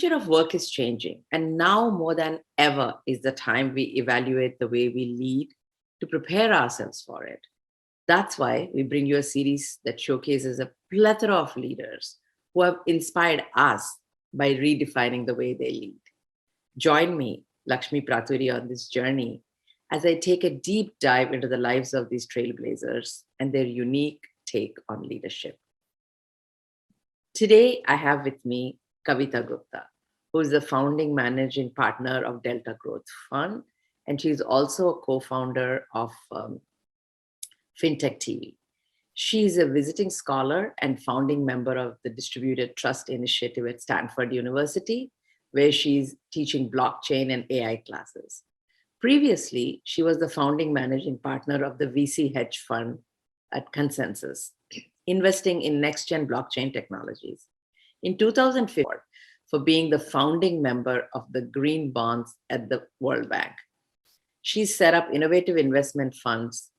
future of work is changing, and now more than ever is the time we evaluate the way we lead to prepare ourselves for it. That's why we bring you a series that showcases a plethora of leaders who have inspired us by redefining the way they lead. Join me, Lakshmi Pratury, on this journey as I take a deep dive into the lives of these trailblazers and their unique take on leadership. Today, I have with me Kavita Gupta, who is the founding managing partner of Delta Growth Fund, and she's also a co-founder of FinTech TV. She's a visiting scholar and founding member of the Distributed Trust Initiative at Stanford University, where she's teaching blockchain and AI classes. Previously, she was the founding managing partner of the VC-hedge fund at ConsenSys, investing in next-gen blockchain technologies. In 2004, for being the founding member of the Green Bonds at the World Bank. She set up innovative investment funds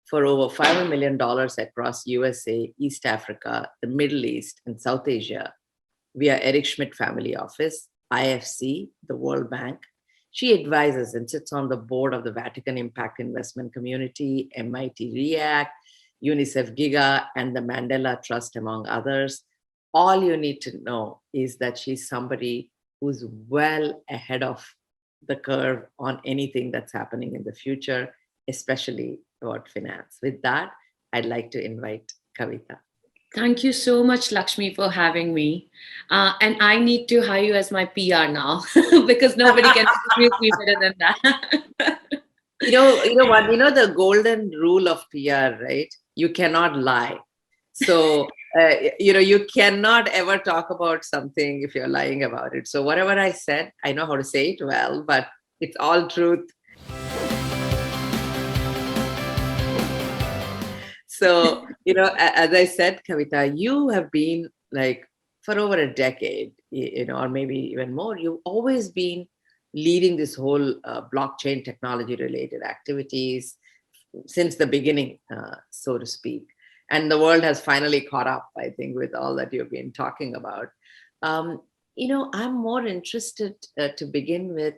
for over $500 million across USA, East Africa, the Middle East, and South Asia via Eric Schmidt Family Office, IFC, the World Bank. She advises and sits on the board of the Vatican Impact Investment Community, MIT REACT, UNICEF Giga, and the Mandela Trust, among others. All you need to know is that she's somebody who's well ahead of the curve on anything that's happening in the future, especially about finance. With that, I'd like to invite Kavita. Thank you so much, Lakshmi, for having me. And I need to hire you as my PR now because nobody can introduce me better than that. You know what? You know the golden rule of PR, right? You cannot lie. So, you cannot ever talk about something if you're lying about it. So whatever I said, I know how to say it well, but it's all truth. So, as I said, Kavita, you have been like for over a decade, or maybe even more, you've always been leading this whole blockchain technology related activities since the beginning, so to speak. And the world has finally caught up, I think, with all that you've been talking about. I'm more interested to begin with,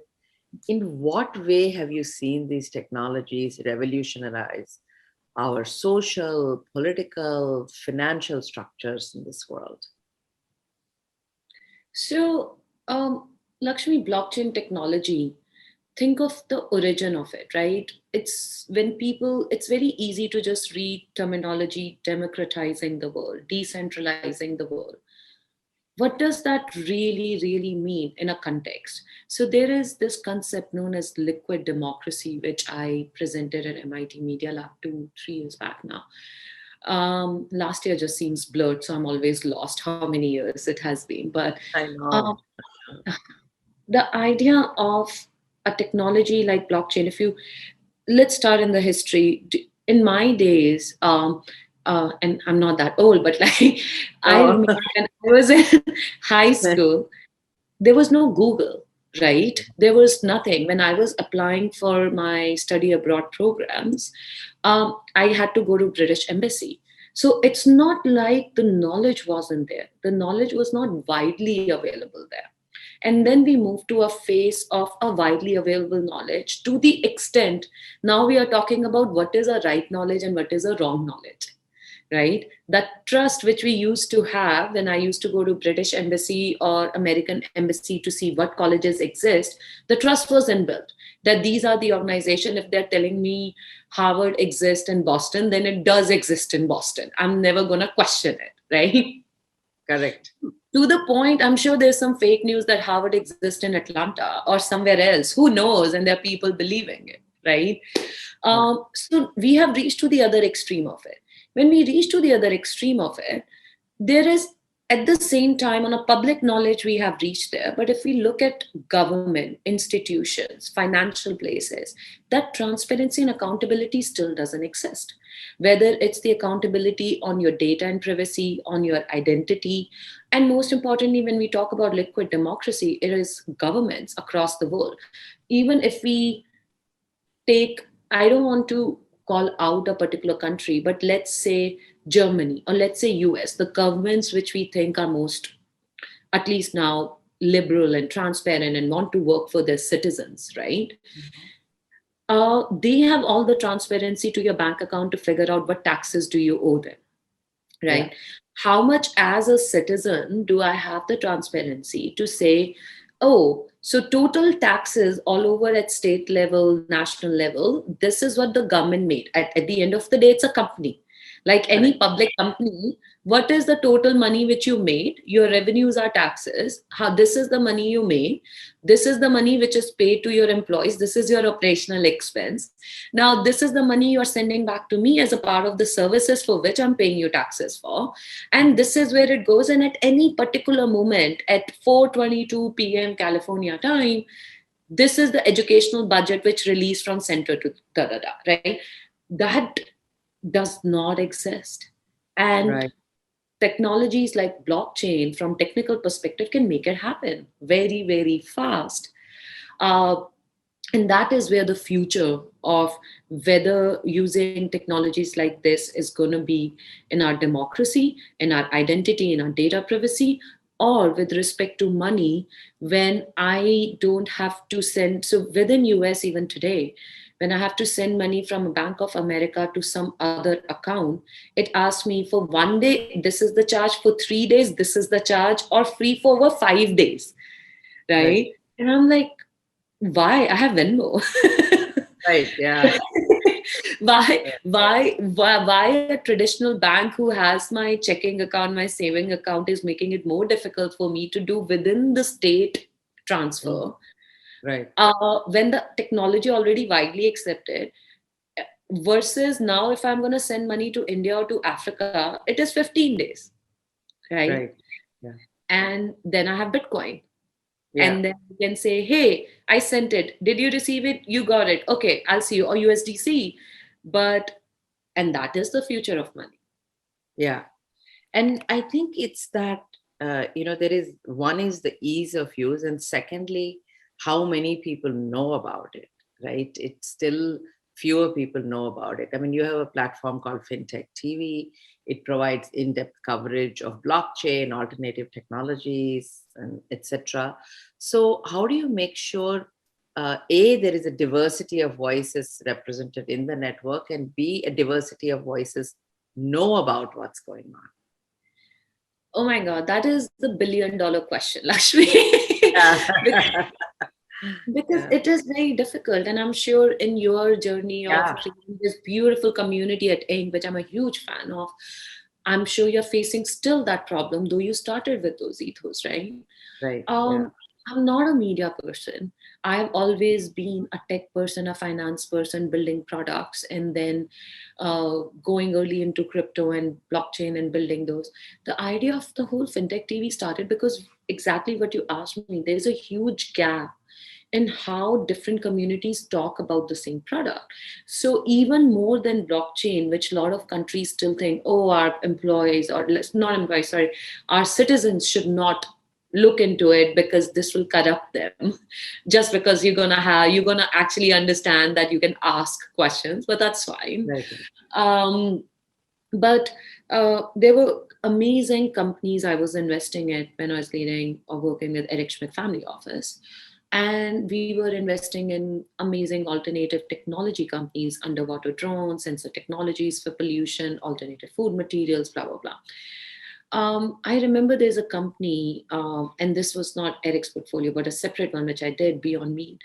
in what way have you seen these technologies revolutionize our social, political, financial structures in this world? So, Lakshmi, blockchain technology, think of the origin of it, right? It's very easy to just read terminology, democratizing the world, decentralizing the world. What does that really, really mean in a context? So there is this concept known as liquid democracy, which I presented at MIT Media Lab 2-3 years back now. Last year just seems blurred, so I'm always lost how many years it has been. But I know. The idea of a technology like blockchain, let's start in the history. In my days, and I'm not that old, but like I remember when I was in high school, there was no Google, right? There was nothing. When I was applying for my study abroad programs, I had to go to British Embassy. So it's not like the knowledge wasn't there. The knowledge was not widely available there. And then we move to a phase of a widely available knowledge to the extent now we are talking about what is a right knowledge and what is a wrong knowledge, right? That trust which we used to have when I used to go to British Embassy or American Embassy to see what colleges exist, the trust was inbuilt that these are the organization. If they're telling me Harvard exists in Boston, then it does exist in Boston. I'm never going to question it, right? Correct. To the point, I'm sure there's some fake news that Harvard exists in Atlanta or somewhere else. Who knows? And there are people believing it, right? So we have reached to the other extreme of it. When we reach to the other extreme of it, there is at the same time on a public knowledge we have reached there. But if we look at government, institutions, financial places, that transparency and accountability still doesn't exist. Whether it's the accountability on your data and privacy, on your identity, and most importantly, when we talk about liquid democracy, it is governments across the world. Even if we take, I don't want to call out a particular country, but let's say Germany or let's say US, the governments which we think are most, at least now, liberal and transparent and want to work for their citizens, right? Mhm. They have all the transparency to your bank account to figure out what taxes do you owe them, Yeah. right? How much as a citizen do I have the transparency to say, oh, so total taxes all over at state level, national level, this is what the government made. At the end of the day, it's a company. Like any Correct. public company, what is the total money which you made? Your revenues are taxes. How this is the money you made. This is the money which is paid to your employees. This is your operational expense. Now, this is the money you're sending back to me as a part of the services for which I'm paying you taxes for. And this is where it goes. And at any particular moment at 4:22 p.m. California time, this is the educational budget which released from center to da da da, right? That does not exist. And Right. technologies like blockchain, from technical perspective, can make it happen very, very fast. Uh, and that is where the future of whether using technologies like this is going to be in our democracy, in our identity, in our data privacy, or with respect to money, when I don't have to send. So within US even today, when I have to send money from a Bank of America to some other account, it asks me for 1 day, this is the charge, for 3 days, this is the charge, or free for over 5 days, Right. right? And I'm like, why? I have Venmo. Right. Yeah. why, Yeah. why a traditional bank who has my checking account, my saving account, is making it more difficult for me to do within the state Mm. transfer, Right. when the technology already widely accepted, versus now if I'm going to send money to India or to Africa, it is 15 days, right? Right. Yeah. And then I have Bitcoin. Yeah. And then you can say, hey, I sent it, did you receive it? You got it, okay, I'll see you, or USDC. But and that is the future of money. Yeah. And I think it's that, there is one is the ease of use, and secondly, how many people know about it, right? It's still fewer people know about it. I mean, you have a platform called FinTech TV. It provides in-depth coverage of blockchain, alternative technologies, and etc. So, how do you make sure, A, there is a diversity of voices represented in the network, and B, a diversity of voices know about what's going on? Oh my God, that is the $1 billion question, Lakshmi. Yeah. Because Yeah. it is very difficult. And I'm sure in your journey of Yeah. creating this beautiful community at Ink, which I'm a huge fan of, I'm sure you're facing still that problem, though you started with those ethos, right? Right. Yeah. Um, I'm not a media person. I've always been a tech person, a finance person, building products, and then going early into crypto and blockchain and building those. The idea of the whole fintech TV started because exactly what you asked me. There's a huge gap in how different communities talk about the same product. So even more than blockchain, which a lot of countries still think, oh, our employees, or not employees, sorry, our citizens should not look into it because this will corrupt them. Just because you're gonna actually understand that you can ask questions, but that's fine. Right. um, but there were amazing companies I was investing in when I was leading or working with Eric Schmidt Family Office. And we were investing in amazing alternative technology companies, underwater drones, sensor technologies for pollution, alternative food materials, blah, blah, blah. I remember there's a company, and this was not Eric's portfolio, but a separate one, which I did, Beyond Meat.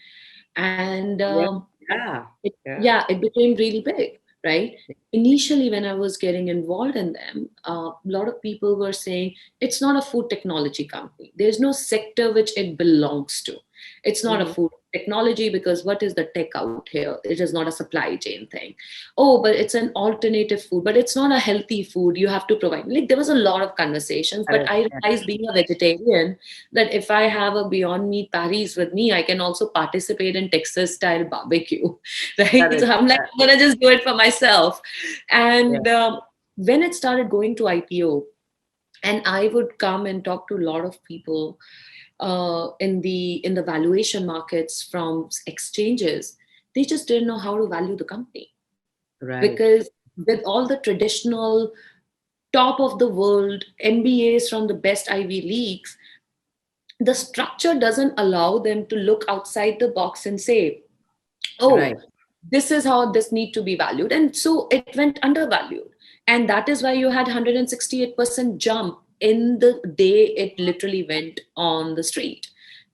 And Yeah. Yeah. Yeah. yeah, it became really big, right? Initially, when I was getting involved in them, a lot of people were saying it's not a food technology company. There's no sector which it belongs to. It's not a Mhm. food technology because what is the tech out here? It is not a supply chain thing. Oh, but it's an alternative food, but it's not a healthy food. You have to provide. Like there was a lot of conversations, but Correct. I Yeah. realized being a vegetarian that if I have a Beyond Meat Paris with me, I can also participate in Texas style barbecue, right? So Correct. I'm like, Yeah. I'm gonna just do it for myself. Yeah. And when it started going to IPO, and I would come and talk to a lot of people in the valuation markets from exchanges, they just didn't know how to value the company Right. because with all the traditional top of the world MBAs from the best Ivy Leagues, the structure doesn't allow them to look outside the box and say, oh, Right. this is how this need to be valued, and so it went undervalued. And that is why you had 168% jump in the day it literally went on the street,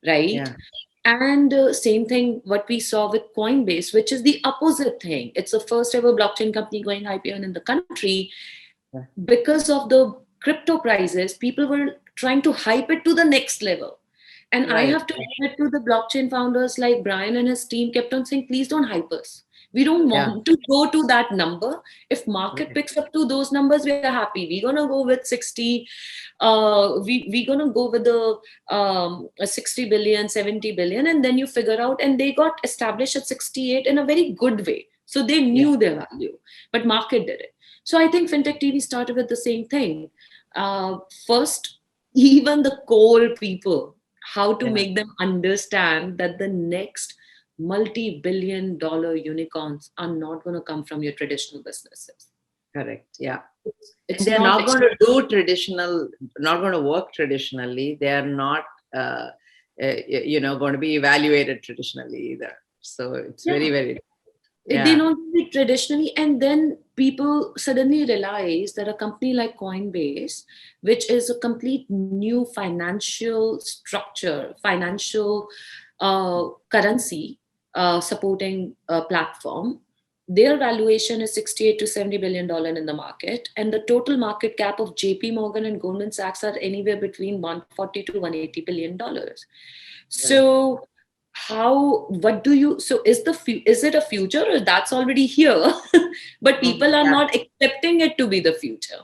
right? Yeah. And same thing what we saw with Coinbase, which is the opposite thing. It's the first ever blockchain company going IPO in the country. Yeah. Because of the crypto prices, people were trying to hype it to the next level. And I Right. have to give it to the blockchain founders like Brian and his team kept on saying, please don't hype us. We don't Yeah. want to go to that number. If market Right. picks up to those numbers, we are happy. We're gonna go with 60. We're gonna go with the a 60 billion, 70 billion, and then you figure out. And they got established at 68 in a very good way. So they Yeah. knew their value, but market did it. So I think fintech TV started with the same thing. First, even the core people, how to Yeah. make them understand that the next multi-billion dollar unicorns are not going to come from your traditional businesses. Correct. Yeah. And It's they're not not going to do traditional, not going to work traditionally. They are not, going to be evaluated traditionally either. So it's yeah, very, very, they yeah. not do it traditionally, and then people suddenly realize that a company like Coinbase, which is a complete new financial structure, financial currency supporting a platform, their valuation is 68 to 70 billion dollar in the market, and the total market cap of JP Morgan and Goldman Sachs are anywhere between 140 to 180 billion dollars. Right. So how, what do you, so is is it a future, or that's already here? But people are Yeah. not accepting it to be the future.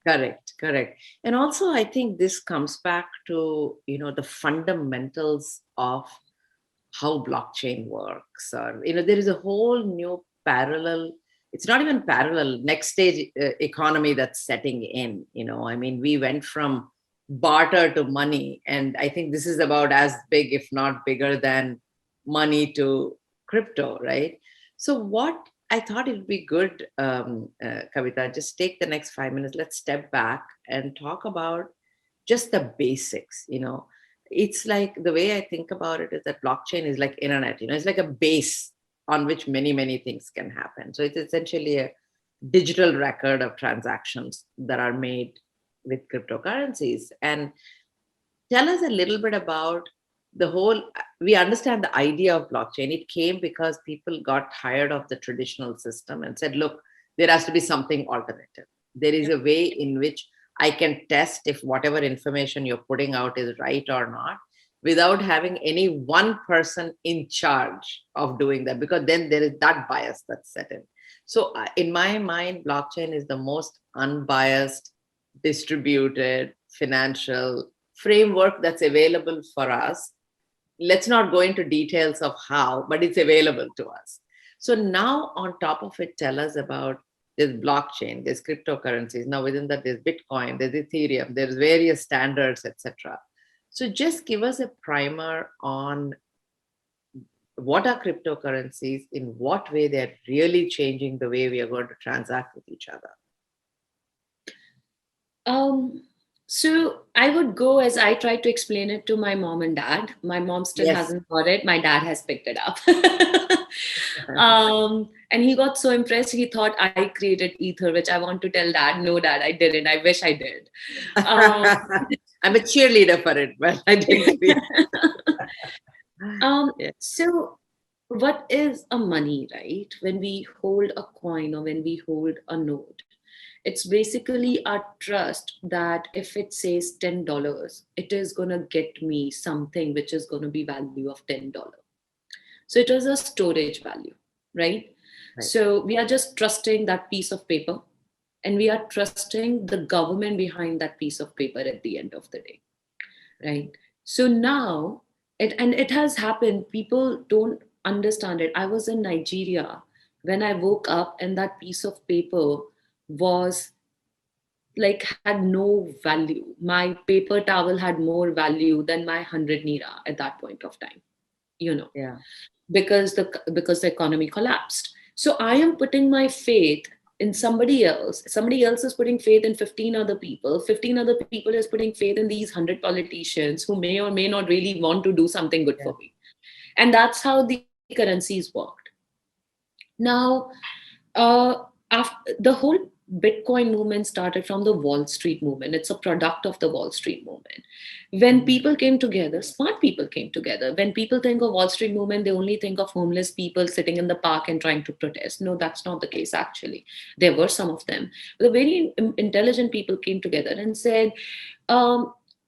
Correct. Correct. And also, I think this comes back to, the fundamentals of how blockchain works, or there is a whole new parallel, it's not even parallel, next stage economy that's setting in. I mean, we went from barter to money, and I think this is about as big, if not bigger than money to crypto, right? So what I thought it would be good, Kavita, just take the next 5 minutes, let's step back and talk about just the basics. It's like, the way I think about it is that blockchain is like internet. It's like a base on which many, many things can happen. So it's essentially a digital record of transactions that are made with cryptocurrencies. And tell us a little bit about the whole, we understand the idea of blockchain. It came because people got tired of the traditional system and said, look, there has to be something alternative. There is a way in which I can test if whatever information you're putting out is right or not, without having any one person in charge of doing that, because then there is that bias that's set in. So in my mind, blockchain is the most unbiased, distributed financial framework that's available for us. Let's not go into details of how, but it's available to us. So now, on top of it, tell us about this blockchain, there's cryptocurrencies. Now within that, there's Bitcoin, there's Ethereum, there's various standards, etc. So just give us a primer on what are cryptocurrencies, in what way they're really changing the way we are going to transact with each other. um so I would go as I tried to explain it to my mom and dad. My mom still Yes. hasn't got it, my dad has picked it up. And he got so impressed, he thought I created Ether, which I want to tell dad, no dad, I didn't, I wish I did. um, I'm a cheerleader for it, but I didn't. Yeah. so what is a money, right? When we hold a coin or when we hold a note, it's basically our trust that if it says $10, it is going to get me something which is going to be value of $10. So it is a storage value, right? Right. So we are just trusting that piece of paper, and we are trusting the government behind that piece of paper at the end of the day, right? So now it has happened, people don't understand it. I was in Nigeria when I woke up, and that piece of paper was like, had no value. My paper towel had more value than my 100 nira at that point of time, you know, Yeah. because the economy collapsed. So I am putting my faith in somebody else. Somebody else is putting faith in 15 other people. 15 other people is putting faith in these 100 politicians who may or may not really want to do something good Yeah. for me. And that's how the currencies worked. Now, the whole Bitcoin movement started from the Wall Street movement. It's a product of the Wall Street movement. When people came together, smart people came together. When people think of Wall Street movement, they only think of homeless people sitting in the park and trying to protest. No, that's not the case, actually. There were some of them. But the very intelligent people came together and said,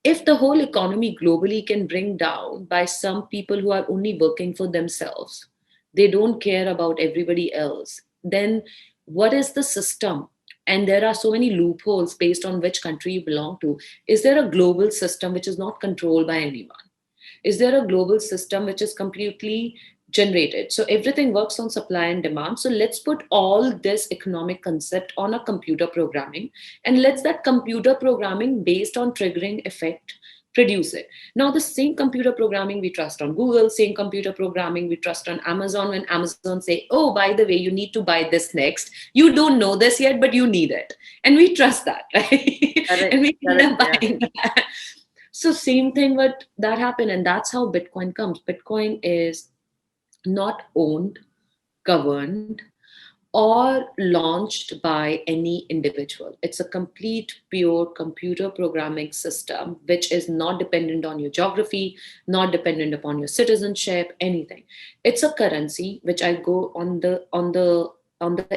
if the whole economy globally can bring down by some people who are only working for themselves, they don't care about everybody else, then what is the system? And there are so many loopholes based on which country you belong to. Is there a global system which is not controlled by anyone? Is there a global system which is completely generated? So everything works on supply and demand. So let's put all this economic concept on a computer programming, and let's that computer programming based on triggering effect produce it. Now, the same computer programming we trust on Google, same computer programming we trust on Amazon. When Amazon say, oh, by the way, you need to buy this next. You don't know this yet, but you need it. And we trust that, right? And we end up buying that. So same thing with that happened. And that's how Bitcoin comes. Bitcoin is not owned, governed, or launched by any individual. It's a complete, pure computer programming system, which is not dependent on your geography, not dependent upon your citizenship, anything. It's a currency which I go on the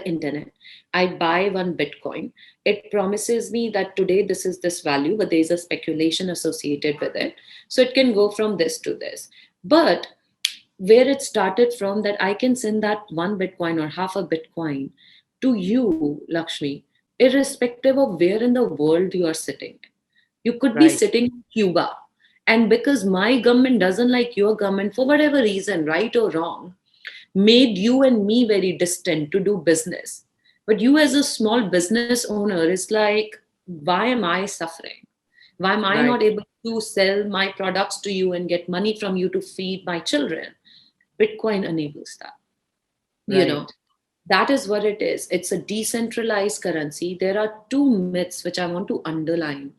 internet. I buy one Bitcoin. It promises me that today this is this value, but there's a speculation associated with it. So it can go from this to this. But where it started from, that I can send that one Bitcoin or half a Bitcoin to you, Lakshmi, irrespective of where in the world you are sitting. You could be sitting in Cuba. And because my government doesn't like your government for whatever reason, right or wrong, made you and me very distant to do business. But you as a small business owner is like, why am I suffering? Why am I not able to sell my products to you and get money from you to feed my children? Bitcoin enables that. That is what it is. It's a decentralized currency. There are two myths which I want to underline.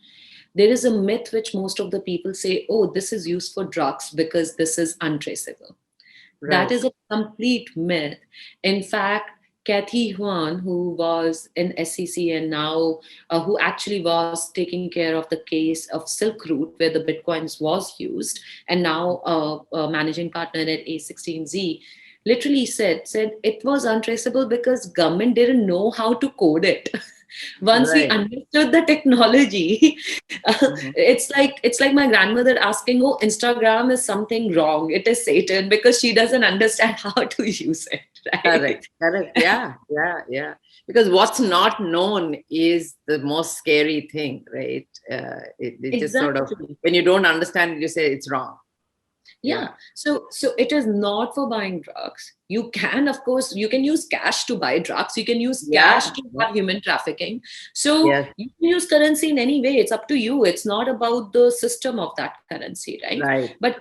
There is a myth which most of the people say, oh, this is used for drugs because this is untraceable. That is a complete myth. In fact, Kathy Huan, who was in SEC and now who actually was taking care of the case of Silk Route, where the Bitcoins was used, and now a managing partner at A16Z, literally said it was untraceable because government didn't know how to code it. Once we understood the technology, it's like my grandmother asking, oh, Instagram is something wrong, it is Satan, because she doesn't understand how to use it, right? Correct. Yeah. Because what's not known is the most scary thing, right? It just sort of, when you don't understand it, you say it's wrong. Yeah. So it is not for buying drugs. You can, of course, you can use cash to buy drugs. You can use cash to have human trafficking. So you can use currency in any way. It's up to you. It's not about the system of that currency, right? But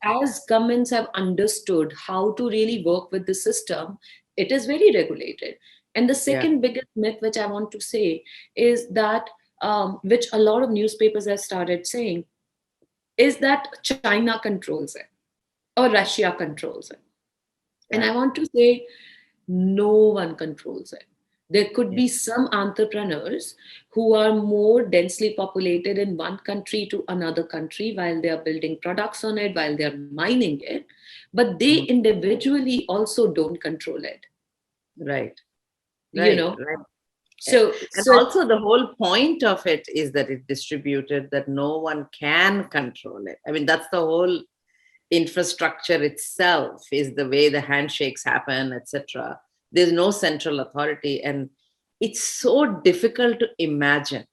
as governments have understood how to really work with the system, it is very regulated. And the second biggest myth which I want to say is that, which a lot of newspapers have started saying, is that China controls it or Russia controls it. And I want to say, no one controls it. There could be some entrepreneurs who are more densely populated in one country to another country while they are building products on it, while they are mining it, but they individually also don't control it. Right. So also the whole point of it is that it's distributed, that no one can control it. I mean, that's the whole infrastructure itself, is the way the handshakes happen, etc. There's no central authority, and it's so difficult to imagine,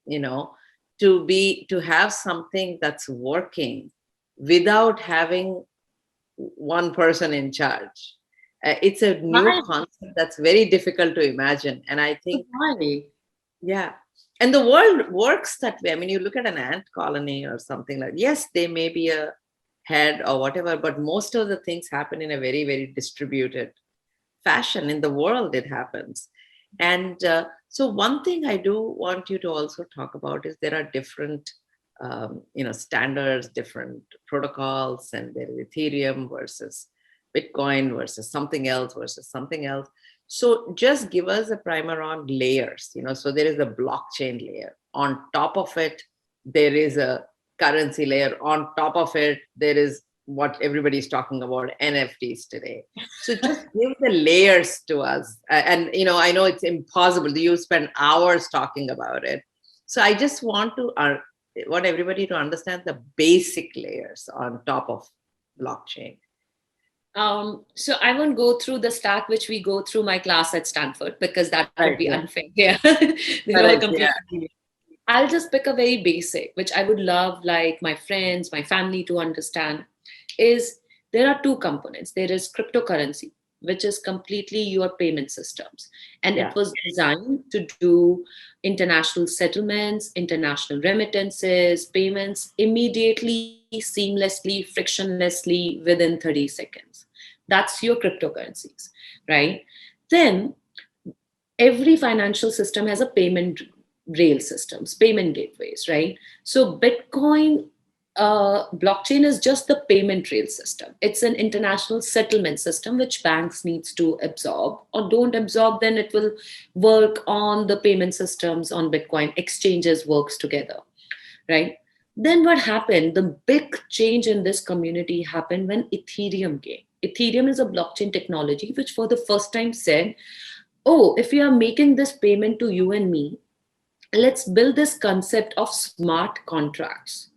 to have something that's working without having one person in charge. It's a new concept that's very difficult to imagine. And I think, and the world works that way. I mean, you look at an ant colony or something like, yes, they may be a head or whatever, but most of the things happen in a very, very distributed fashion. In the world, it happens. And so one thing I do want you to also talk about is there are different, standards, different protocols, and there is Ethereum versus Bitcoin versus something else versus something else. So just give us a primer on layers. So there is a blockchain layer. On top of it, there is a currency layer. On top of it, there is what everybody's talking about, NFTs today. So just give the layers to us. And, I know it's impossible. You spend hours talking about it. So I just want everybody to understand the basic layers on top of blockchain. So I won't go through the stack which we go through my class at Stanford, because that would be Yeah. unfair. Yeah, they're all Correct, completely. yeah. I'll just pick a very basic, which I would love like my friends, my family to understand, is there are two components. There is cryptocurrency, which is completely your payment systems. And Yeah. it was designed to do international settlements, international remittances, payments immediately, seamlessly, frictionlessly within 30 seconds. That's your cryptocurrencies, right? Then every financial system has a payment rail systems, payment gateways, right? So Bitcoin blockchain is just the payment rail system. It's an international settlement system which banks needs to absorb, or don't absorb, then it will work on the payment systems on Bitcoin exchanges works together, right? Then what happened? The big change in this community happened when Ethereum came. Ethereum is a blockchain technology which for the first time said, oh, if we are making this payment to you and me, let's build this concept of smart contracts.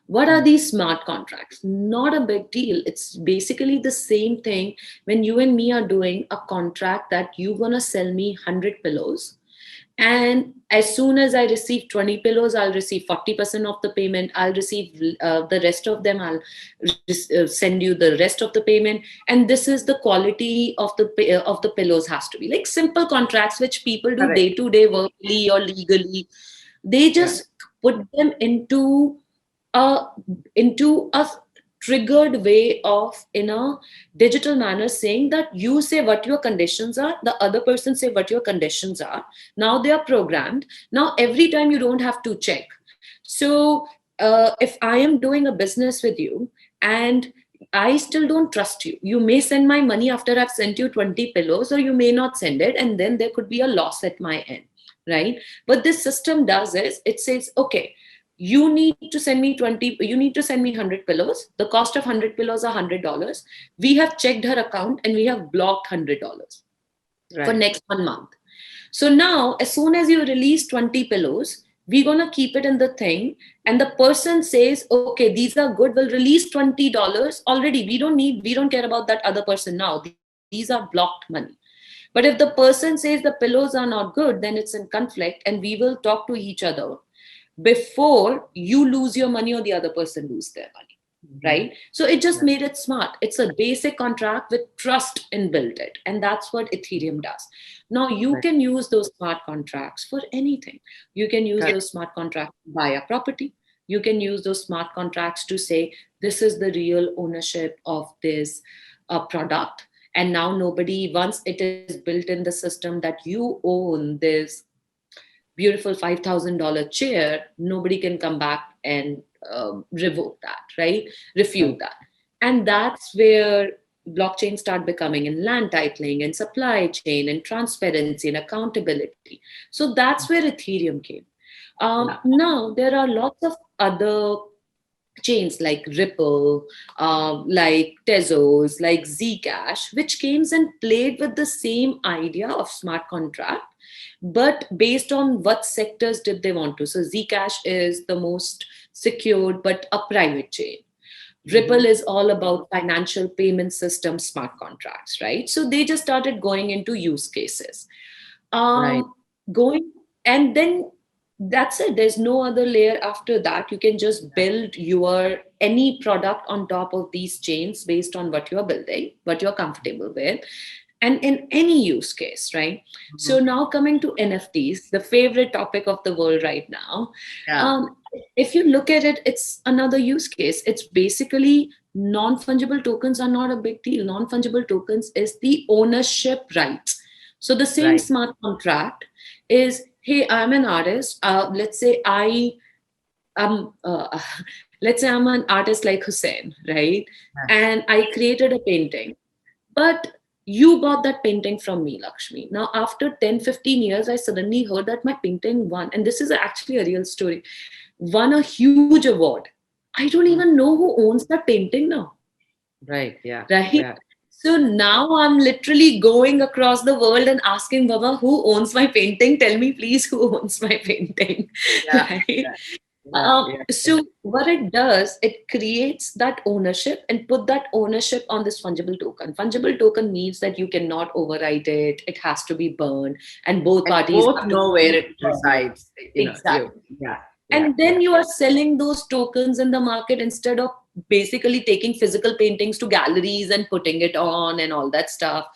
What are these smart contracts? Not a big deal. It's basically the same thing when you and me are doing a contract that you're going to sell me 100 pillows. And as soon as I receive 20 pillows, I'll receive 40% of the payment. I'll receive the rest of them. I'll send you the rest of the payment. And this is the quality of the pillows has to be like simple contracts, which people do Correct. day to day verbally or legally. They just put them uh, into a triggered way of in a digital manner, saying that you say what your conditions are, the other person say what your conditions are. Now they are programmed. Now every time you don't have to check. So if I am doing a business with you and I still don't trust you, you may send my money after I've sent you 20 pillows, or you may not send it, and then there could be a loss at my end, right? But this system does is it says, okay, you need to send me 20, you need to send me 100 pillows. The cost of 100 pillows are $100. We have checked her account and we have blocked $100 for next 1 month. So now, as soon as you release 20 pillows, we're going to keep it in the thing. And the person says, okay, these are good, we'll release $20 already. We don't care about that other person now. These are blocked money. But if the person says the pillows are not good, then it's in conflict, and we will talk to each other before you lose your money or the other person lose their money, right? So it just made it smart. It's a basic contract with trust inbuilt it, and that's what Ethereum does. Now you can use those smart contracts for anything. You can use those smart contracts to buy a property. You can use those smart contracts to say this is the real ownership of this product, and now nobody, once it is built in the system that you own this beautiful $5,000 chair, nobody can come back and revoke that, right? Refute that. And that's where blockchain start becoming in land titling and supply chain and transparency and accountability. So that's where Ethereum came. Now there are lots of other chains like Ripple, like Tezos, like Zcash, which came and played with the same idea of smart contract, but based on what sectors did they want to. So Zcash is the most secured, but a private chain. Ripple is all about financial payment system smart contracts, right? So they just started going into use cases. Going, and then that's it. There's no other layer after that. You can just build your any product on top of these chains based on what you're building, what you're comfortable with, and in any use case, right? So now coming to NFTs, the favorite topic of the world right now. If you look at it, it's another use case. It's basically non-fungible tokens are not a big deal. Non-fungible tokens is the ownership rights. So the same Right. smart contract is, hey, I'm an artist. Let's say um, uh, let's say I'm an artist like Hussein, right? Yeah. And I created a painting, but you bought that painting from me, Lakshmi. Now, after 10, 15 years, I suddenly heard that my painting won, and this is actually a real story, won a huge award. I don't even Mm. know who owns that painting now, Right. Yeah. right? Yeah. So now I'm literally going across the world and asking Baba, who owns my painting? Tell me, please, who owns my painting, Yeah. right? Yeah. Yeah. Yeah. So what it does, it creates that ownership and put that ownership on this fungible token. Fungible token means that you cannot overwrite it. It has to be burned, and both And parties both have to know where be it resides. You. exactly. Yeah. Yeah. And Yeah. then you are selling those tokens in the market instead of basically taking physical paintings to galleries and putting it on and all that stuff.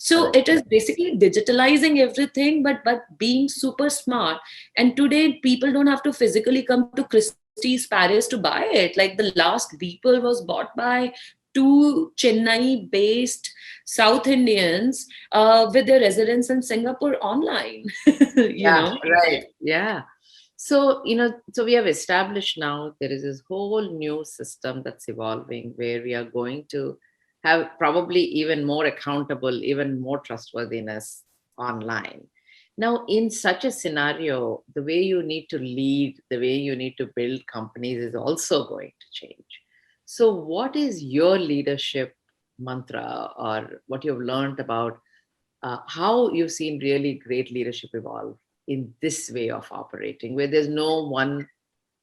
So Correct. it is basically digitalizing everything, but being super smart. And today people don't have to physically come to Christie's Paris to buy it. Like the last Beeple was bought by two Chennai based South Indians with their residence in Singapore online. you Yeah. know Right. Yeah. So, so we have established now there is this whole new system that's evolving where we are going to have probably even more accountable, even more trustworthiness online. Now, in such a scenario, the way you need to lead, the way you need to build companies is also going to change. So, what is your leadership mantra, or what you've learned about how you've seen really great leadership evolve in this way of operating, where there's no one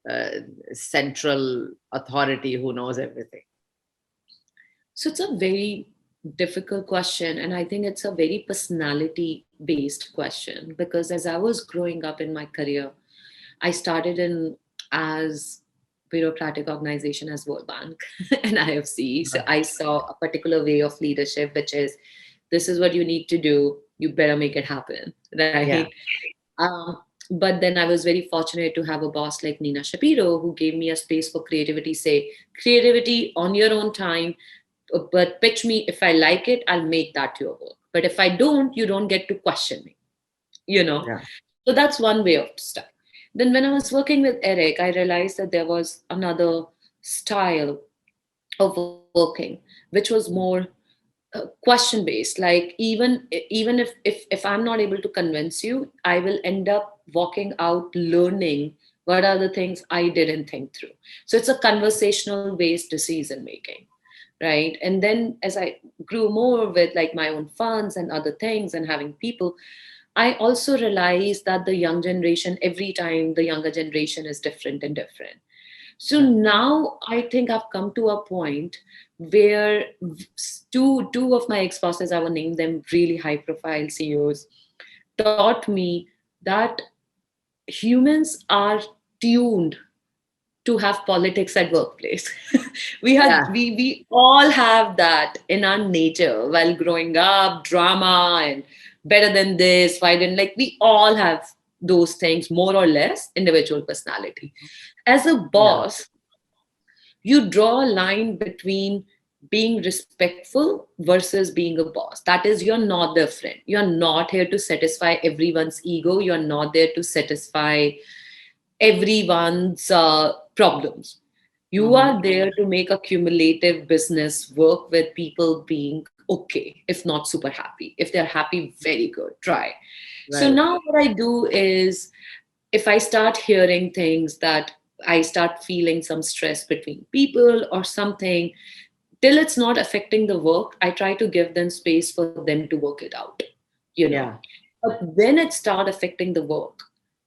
uh, central authority who knows everything? So it's a very difficult question, and I think it's a very personality based question because as I was growing up in my career, I started in as bureaucratic organization as World Bank and IFC. So I saw a particular way of leadership, which is this is what you need to do. You better make it happen, right? Yeah. Um, but then I was very fortunate to have a boss like Nina Shapiro who gave me a space for creativity. Say creativity on your own time, but pitch me. If I like it, I'll make that your work. But if I don't, you don't get to question me, you know. Yeah. So that's one way of style. Then when I was working with Eric, I realized that there was another style of working, which was more question based. Like even if I'm not able to convince you, I will end up walking out learning what are the things I didn't think through. So it's a conversational based decision making, right? And then as I grew more with like my own funds and other things and having people, I also realized that the young generation, every time the younger generation is different and different. So Yeah. now I think I've come to a point where two of my ex bosses, I will name them really high profile CEOs, taught me that humans are tuned to have politics at workplace. Yeah. We all have that in our nature while growing up, drama and better than this, why didn't, like, we all have those things, more or less individual personality. As a Yeah. boss, you draw a line between being respectful versus being a boss. That is, you're not their friend. You're not here to satisfy everyone's ego. You're not there to satisfy everyone's problems. You Hmm. are there to make a cumulative business work with people being okay, if not super happy. If they're happy, very good, try. So Right. now what I do is, if I start hearing things that I start feeling some stress between people or something, till it's not affecting the work, I try to give them space for them to work it out, you know. Yeah. But when it start affecting the work,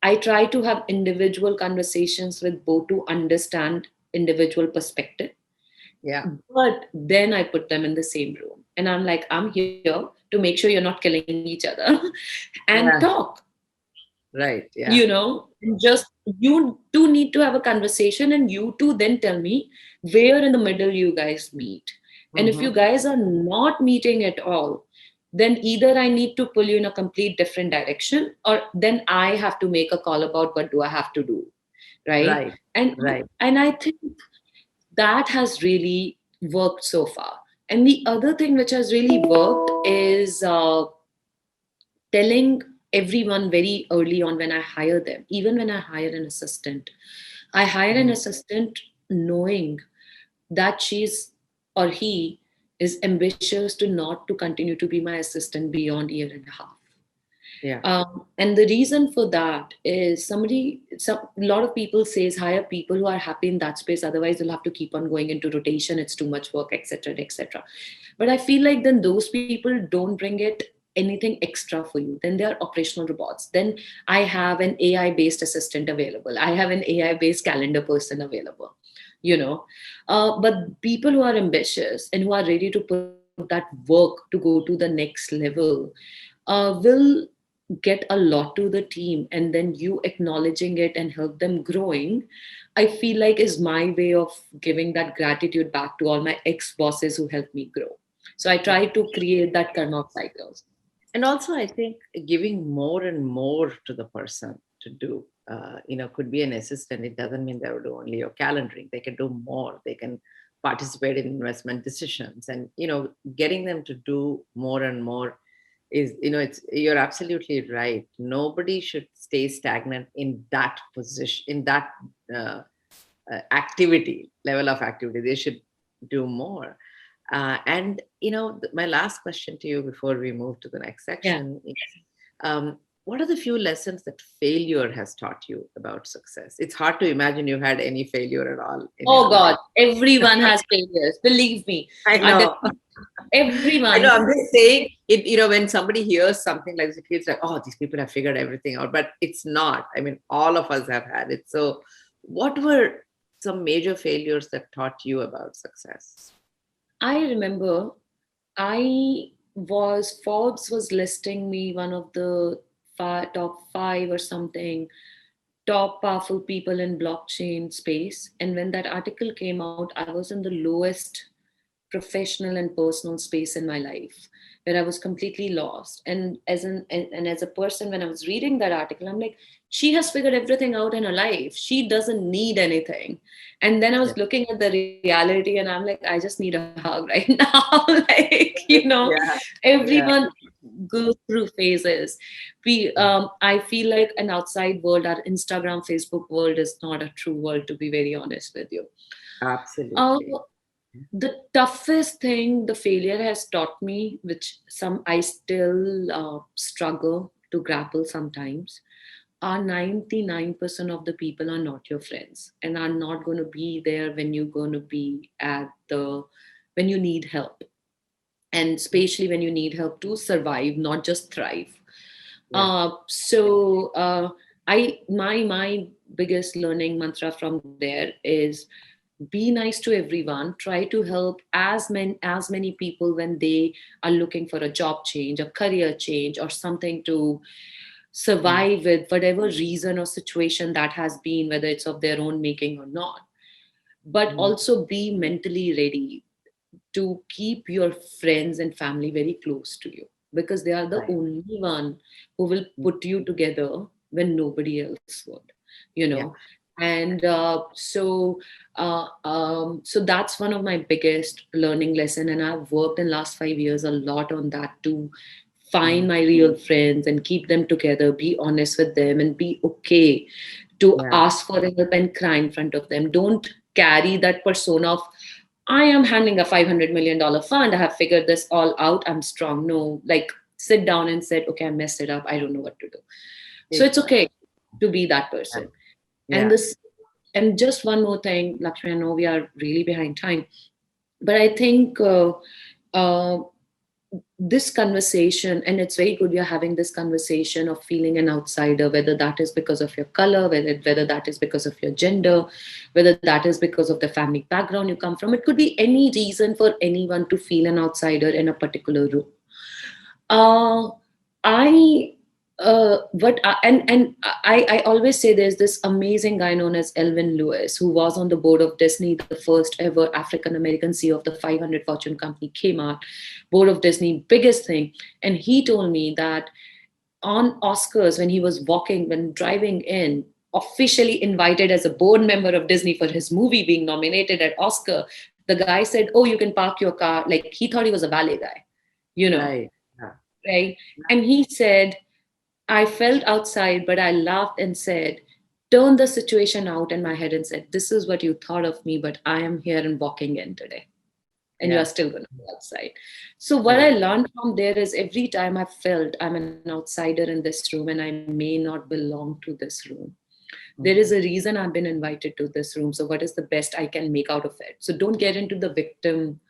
I try to have individual conversations with both to understand individual perspective. Yeah. But then I put them in the same room and I'm like, I'm here to make sure you're not killing each other and Yeah. talk, Right. you Yeah. know, and just you two need to have a conversation and you two then tell me where in the middle you guys meet. And if you Hmm. guys are not meeting at all, then either I need to pull you in a complete different direction or then I have to make a call about what do I have to do, right? Right. and Right. and I think that has really worked so far. And the other thing which has really worked is telling everyone very early on when I hire them, even when I hire an assistant, I hire an assistant knowing that she's or he is ambitious to not to continue to be my assistant beyond year and a half. Yeah. And the reason for that is a lot of people says hire people who are happy in that space. Otherwise, they'll have to keep on going into rotation. It's too much work, etc., etc. But I feel like then those people don't bring it anything extra for you. Then they are operational robots. Then I have an AI based assistant available. I have an AI based calendar person available. You know, but people who are ambitious and who are ready to put that work to go to the next level will get a lot to the team, and then you acknowledging it and help them growing, I feel like is my way of giving that gratitude back to all my ex bosses who helped me grow. So I try to create that karma cycles. And also, I think giving more and more to the person to do, could be an assistant. It doesn't mean they will do only your calendaring. They can do more. They can participate in investment decisions, and getting them to do more and more is, you're absolutely right. Nobody should stay stagnant in that position, in that uh, activity level of activity. They should do more. And my last question to you before we move to the next Yeah. section is, what are the few lessons that failure has taught you about success? It's hard to imagine you had any failure at all in Oh your life. God, everyone has failures. Believe me. I Under know. I everyone. know. I'm just saying it. When somebody hears something like this, it feels like, oh, these people have figured everything out. But it's not. I mean, all of us have had it. So, what were some major failures that taught you about success? I remember Forbes was listing me one of the top five or something top powerful people in blockchain space. And when that article came out, I was in the lowest professional and personal space in my life where I was completely lost. And as a person, when I was reading that article, I'm like, she has figured everything out in her life. She doesn't need anything. And then I was Yeah. looking at the reality and I'm like, I just need a hug right now. Like, Yeah. Yeah. everyone goes through phases. I feel like an outside world, our Instagram, Facebook world is not a true world, to be very honest with you. Uh, Absolutely. the toughest thing the failure has taught me, which some I still struggle to grapple sometimes, are 99% of the people are not your friends and are not going to be there when you're going to be when you need help, and especially when you need help to survive, not just thrive. Yeah. So I my biggest learning mantra from there is be nice to everyone. Try to help as many people when they are looking for a job change, a career change, or something to Mm. survive with whatever reason or situation that has been, whether it's of their own making or not. But Mm. also be mentally ready to keep your friends and family very close to you, because they are the Right. only one who will Mm. put you together when nobody else would, you Yeah. know. And so that's one of my biggest learning lesson, and I've worked in last 5 years a lot on that, to find Mm. my real friends and keep them together, be honest with them, and be okay to Yeah. ask for help and cry in front of them. Don't carry that persona of, I am handling a $500 million fund. I have figured this all out. I'm strong. No, like sit down and said, okay, I messed it up. I don't know what to do. So it's Exactly. okay to be that person. And Yeah. this, and just one more thing, Lakshmi, I know we are really behind time, but I think uh, this conversation, and it's very good we are having this conversation of feeling an outsider, whether that is because of your color, whether that is because of your gender, whether that is because of the family background you come from. It could be any reason for anyone to feel an outsider in a particular room. uh, I and I always say there's this amazing guy known as Elvin Lewis, who was on the board of Disney, the first ever African American CEO of the 500 Fortune company, came out, board of Disney, biggest thing. And he told me that on Oscars, when driving in, officially invited as a board member of Disney for his movie being nominated at Oscar, the guy said, "Oh, you can park your car." Like he thought he was a ballet guy, you know, Right. Yeah. right? And he said, I felt outside, but I laughed and said, turned the situation out in my head and said, this is what you thought of me, but I am here and walking in today. And you are Yeah. still going to be outside. So what I Correct. learned from there is every time I felt I'm an outsider in this room and I may not belong to this room, there is a Mhm. reason I've been invited to this room. So what is the best I can make out of it? So don't get into the victim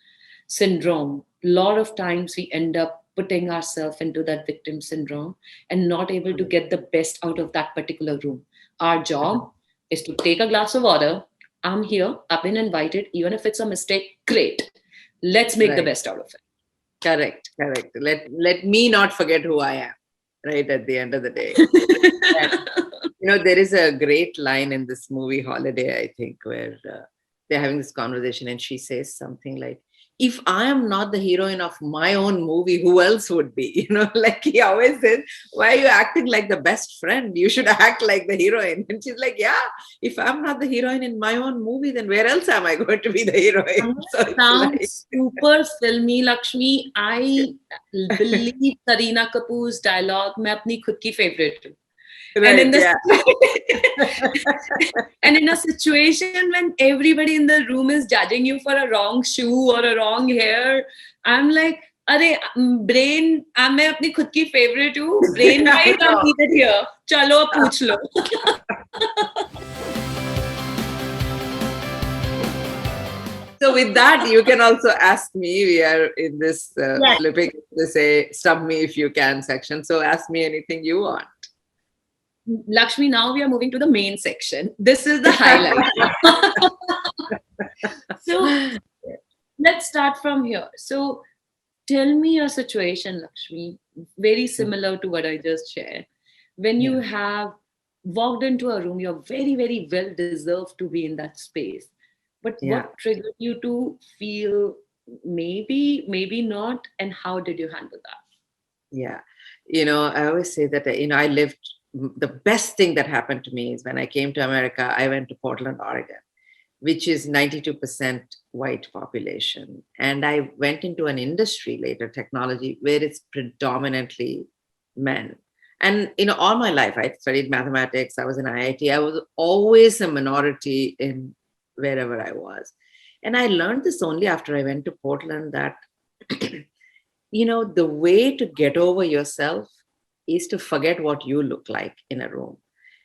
syndrome. A lot of times we end up putting ourselves into that victim syndrome and not able to get the best out of that particular room. Our job is to take a glass of water. I'm here, I've been invited, even if it's a mistake, great. Let's make the Right. best out of Correct. Correct. Let me not forget who I am. Right at the end of the day. And, it. there is a great line in this movie Holiday, I think, where they're having this conversation, and she says something like, "If I am not the heroine of my own movie, who else would be?" Like he always says, "Why are you acting like the best friend? You should act like the heroine." And she's like, "Yeah, if I'm not the heroine in my own movie, then where else am I going to be the heroine?" So it's like, Sounds super filmy, Lakshmi. I believe Kareena Kapoor's dialogue मैं अपनी खुद की favorite हूँ. And right, yeah. and in a situation when everybody in the room is judging you for a wrong shoe or a wrong hair, I'm like, अरे brain, मैं अपनी खुद की favorite हूँ. Brain I wise, I'm know. needed here. चलो पूछ लो. So with that, you can also ask me. We are in this Yes. flipping to say "stump me if you can" section. So ask me anything you want. Lakshmi, now we are moving to the main section. This is the highlight. So let's start from here. So tell me your situation, Lakshmi, very similar to what I just shared. When you Yeah. have walked into a room, you're very, very well deserved to be in that space. But Yeah. what triggered you to feel maybe, maybe not, and how did you handle that? Yeah. I always say that, I lived, the best thing that happened to me is when I came to America, I went to Portland, Oregon, which is 92% white population. And I went into an industry later, technology, where it's predominantly men. And, all my life, I studied mathematics, I was in IIT, I was always a minority in wherever I was. And I learned this only after I went to Portland that the way to get over yourself is to forget what you look like in a room.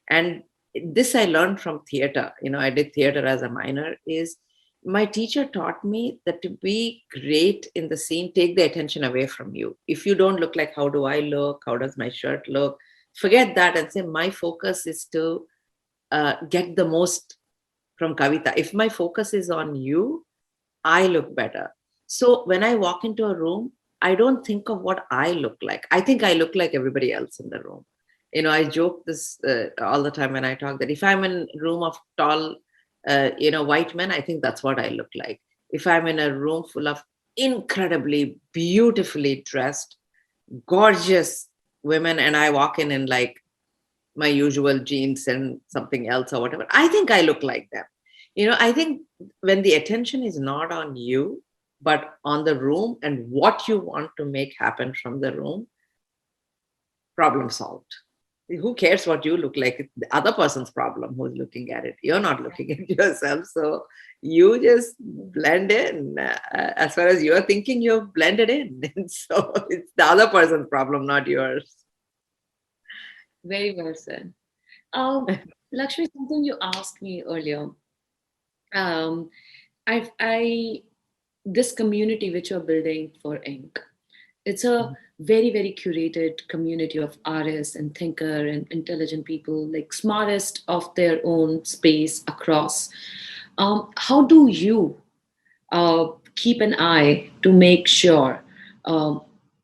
And this I learned from theater. I did theater as a minor. Is my teacher taught me that to be great in the scene, take the attention away from you. If you don't look like, how do I look? How does my shirt look? Forget that and say, my focus is to get the most from Kavita. If my focus is on you, I look better. So when I walk into a room, I don't think of what I look like. I think I look like everybody else in the room. I joke this all the time when I talk, that if I'm in a room of tall, white men, I think that's what I look like. If I'm in a room full of incredibly beautifully dressed, gorgeous women, and I walk in like my usual jeans and something else or whatever, I think I look like them. I think when the attention is not on you, but on the room and what you want to make happen from the room, problem solved. Who cares what you look like? It's the other person's problem who's looking at it. You're not looking at yourself. So you just blend in. As far as you're thinking, you're blended in. And so it's the other person's problem, not yours. Very well said. Lakshmi, something you asked me earlier. Um, I this community which you're building for Inc. It's a very, very curated community of artists and thinker and intelligent people, like smartest of their own space across. How do you keep an eye to make sure um,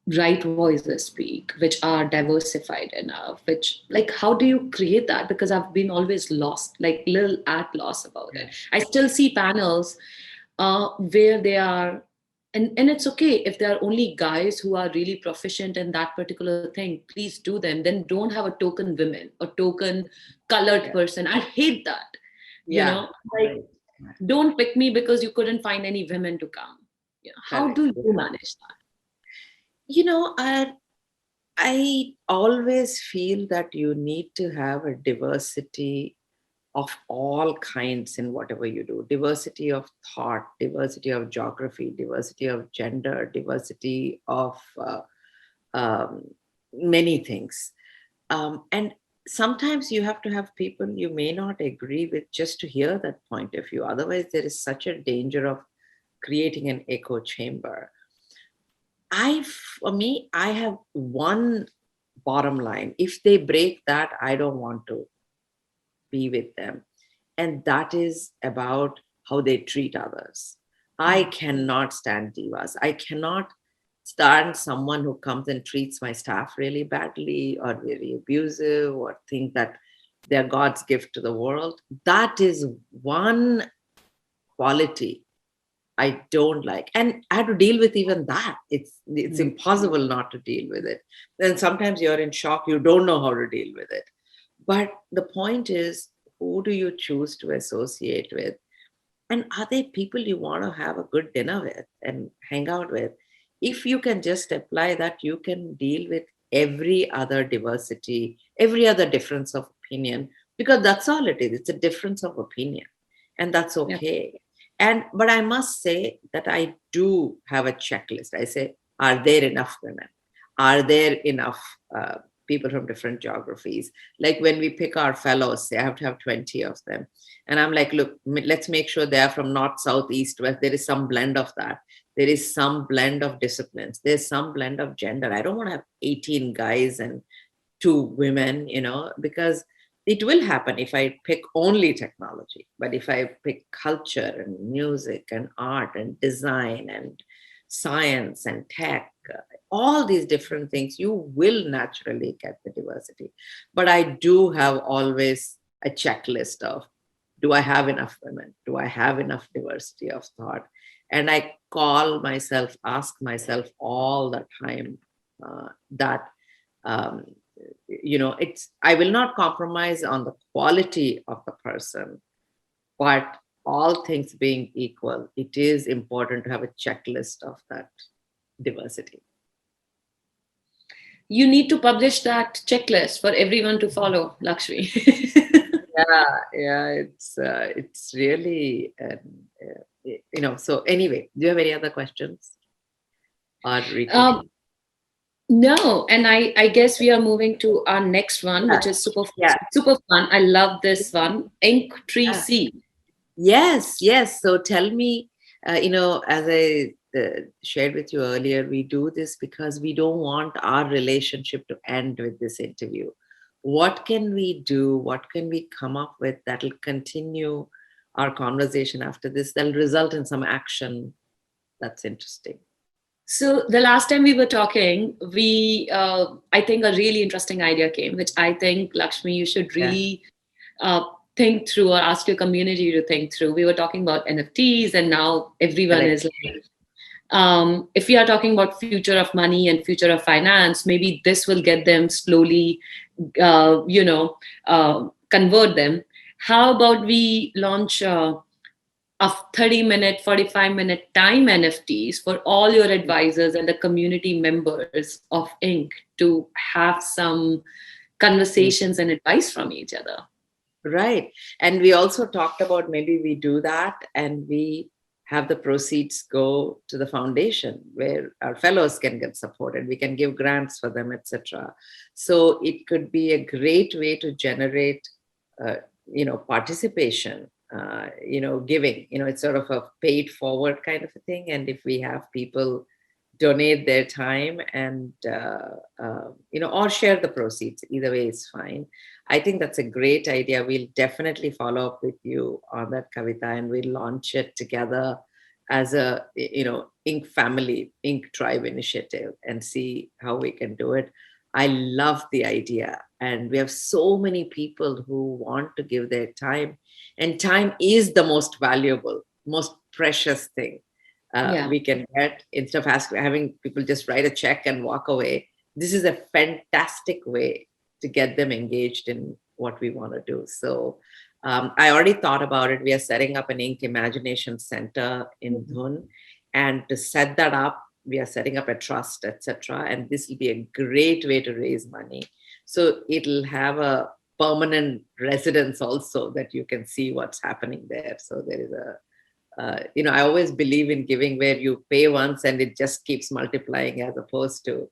right voices speak, which are diversified enough? Which, like, how do you create that? Because I've been always lost, like little at loss about it. I still see panels where they are, and it's okay if there are only guys who are really proficient in that particular thing. Please do them. Then don't have a token women, a token colored Yeah. person. I hate that. Yeah. Like, don't pick me because you couldn't find any women to come. How Correct. do you manage that? You know, I I always feel that you need to have a diversity of all kinds in whatever you do, diversity of thought, diversity of geography, diversity of gender, diversity of um, many things. And sometimes you have to have people you may not agree with just to hear that point of view. Otherwise, there is such a danger of creating an echo chamber. For me, I have one bottom line. If they break that, I don't want to be with them. And that is about how they treat others. I cannot stand divas. I cannot stand someone who comes and treats my staff really badly or very abusive or think that they're God's gift to the world. That is one quality I don't like. And I had to deal with even that. It's impossible not to deal with it. Then sometimes you're in shock, you don't know how to deal with it. But the point is, who do you choose to associate with? And are they people you want to have a good dinner with and hang out with? If you can just apply that, you can deal with every other diversity, every other difference of opinion, because that's all it is. It's a difference of opinion, and that's Yeah. okay. But I must say that I do have a checklist. I say, are there enough women? Are there enough people from different geographies? Like when we pick our fellows, say I have to have 20 of them. And I'm like, look, let's make sure they're from north, south, east, west. There is some blend of that. There is some blend of disciplines. There's some blend of gender. I don't want to have 18 guys and 2 women, because it will happen if I pick only technology. But if I pick culture and music and art and design and science and tech, all these different things, you will naturally get the diversity. But I do have always a checklist of, do I have enough women? Do I have enough diversity of thought? And I ask myself all the time that, um, I will not compromise on the quality of the person, but all things being equal, it is important to have a checklist of that diversity. You need to publish that checklist for everyone to follow, Lakshmi. Yeah, it's really, so anyway, do you have any other questions or retreat? um, no, and I guess we are moving to our next one, Yeah, which is yeah, super fun. I love this one, Ink Tree yeah. C. Yes. So tell me, as I shared with you earlier, we do this because we don't want our relationship to end with this interview. What can we do? What can we come up with that'll continue our conversation after this? That'll result in some action that's interesting. So the last time we were talking, I think a really interesting idea came, which I think, Lakshmi, you should Yeah, really uh, think through or ask your community to think through. We were talking about NFTs, and now everyone correct. is like, if we are talking about future of money and future of finance, maybe this will get them slowly, convert them. How about we launch a 30-minute, 45-minute time NFTs for all your advisors and the community members of Inc. to have some conversations and advice from each other? Right. And we also talked about maybe we do that and we have the proceeds go to the foundation where our fellows can get supported. We can give grants for them, etc. So it could be a great way to generate, participation, giving. It's sort of a paid forward kind of a thing. And if we have people donate their time and or share the proceeds, either way is fine. I think that's a great idea. We'll definitely follow up with you on that, Kavita, and we'll launch it together as a Inc. family, Inc. tribe initiative, and see how we can do it. I love the idea, and we have so many people who want to give their time, and time is the most valuable, most precious thing Yeah. we can get, instead of having people just write a check and walk away. This is a fantastic way to get them engaged in what we want to do. So I already thought about it. We are setting up an Ink Imagination Center in Dhun. And to set that up, we are setting up a trust, etc. And this will be a great way to raise money. So it'll have a permanent residence also that you can see what's happening there. So there is I always believe in giving where you pay once and it just keeps multiplying as opposed to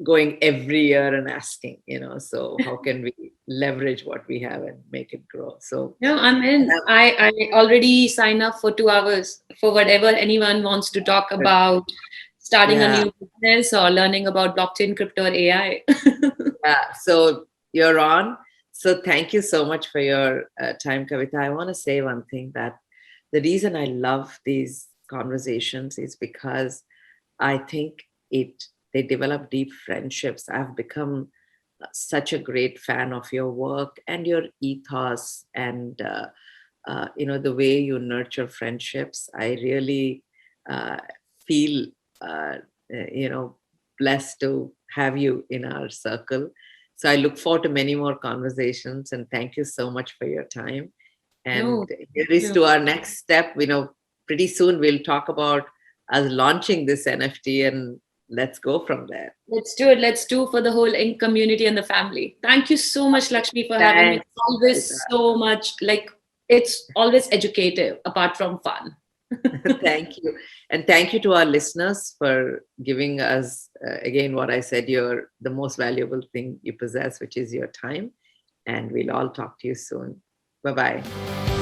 going every year and asking, so how can we leverage what we have and make it grow? So No, I'm in. I already sign up for 2 hours for whatever anyone wants to talk about, starting a yeah, new business or learning about blockchain, crypto, or AI. yeah. So you're on. So thank you so much for your time, Kavita. I want to say one thing, that the reason I love these conversations is because I think they develop deep friendships. I've become such a great fan of your work and your ethos, and the way you nurture friendships. I really feel blessed to have you in our circle. So I look forward to many more conversations, and thank you so much for your time. No, And here is no. to our next step. Pretty soon we'll talk about us launching this NFT, and let's go from there. Let's do it. Let's do for the whole Inc. community and the family. Thank you so much, Lakshmi, for having me. Thanks, It's always Kavita. so much it's always educative apart from fun. Thank you. And thank you to our listeners for giving us, again, what I said, you're the most valuable thing you possess, which is your time. And we'll all talk to you soon. Bye bye.